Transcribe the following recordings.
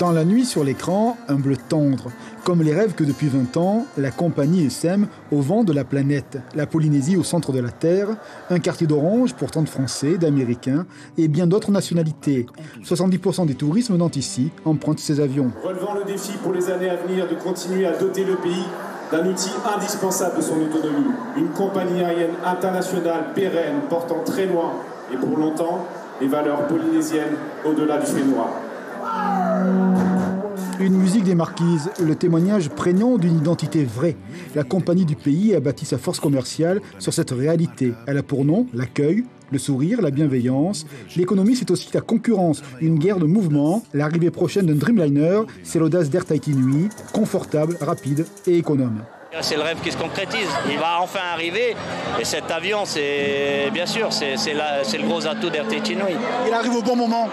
Dans la nuit sur l'écran, un bleu tendre, comme les rêves que depuis 20 ans, la compagnie sème au vent de la planète, la Polynésie au centre de la Terre, un quartier d'orange pour tant de Français, d'Américains et bien d'autres nationalités. 70% des touristes venant ici empruntent ces avions. Relevant le défi pour les années à venir de continuer à doter le pays d'un outil indispensable de son autonomie, une compagnie aérienne internationale pérenne portant très loin et pour longtemps les valeurs polynésiennes au-delà du fait noir. Une musique des Marquises, le témoignage prégnant d'une identité vraie. La compagnie du pays a bâti sa force commerciale sur cette réalité. Elle a pour nom l'accueil, le sourire, la bienveillance. L'économie, c'est aussi la concurrence, une guerre de mouvements. L'arrivée prochaine d'un Dreamliner, c'est l'audace d'Air Tahiti Nui, confortable, rapide et économe. C'est le rêve qui se concrétise. Il va enfin arriver. Et cet avion, c'est bien sûr, c'est le gros atout d'Air Tahiti Nui. Il arrive au bon moment.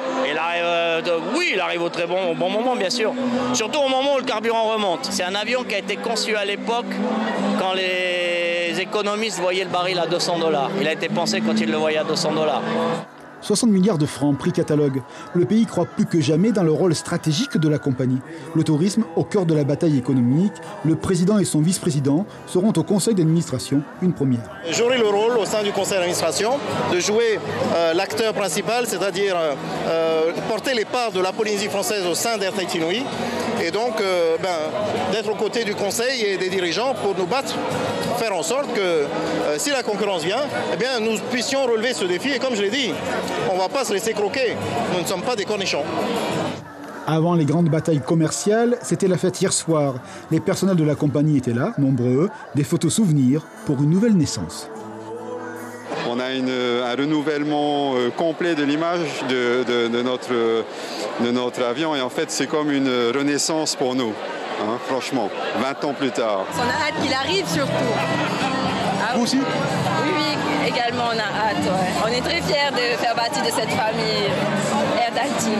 Oui, il arrive au très bon moment, bien sûr. Surtout au moment où le carburant remonte. C'est un avion qui a été conçu à l'époque quand les économistes voyaient le baril à $200. Il a été pensé quand ils le voyaient à $200. 60 milliards de francs, prix catalogue. Le pays croit plus que jamais dans le rôle stratégique de la compagnie. Le tourisme au cœur de la bataille économique. Le président et son vice-président seront au conseil d'administration, une première. J'aurai le rôle au sein du conseil d'administration de jouer l'acteur principal, c'est-à-dire porter les parts de la Polynésie française au sein d'Air Tahiti Nui et donc d'être aux côtés du conseil et des dirigeants pour nous battre, faire en sorte que si la concurrence vient, eh bien, nous puissions relever ce défi et comme je l'ai dit, on ne va pas se laisser croquer, nous ne sommes pas des cornichons. Avant les grandes batailles commerciales, c'était la fête hier soir. Les personnels de la compagnie étaient là, nombreux, des photos souvenirs pour une nouvelle naissance. On a un renouvellement complet de l'image de notre avion et en fait c'est comme une renaissance pour nous, hein, franchement, 20 ans plus tard. On a hâte qu'il arrive surtout. Vous aussi ? Oui, également on a hâte. Ouais. On est très fiers de faire partie de cette famille Air Tahiti.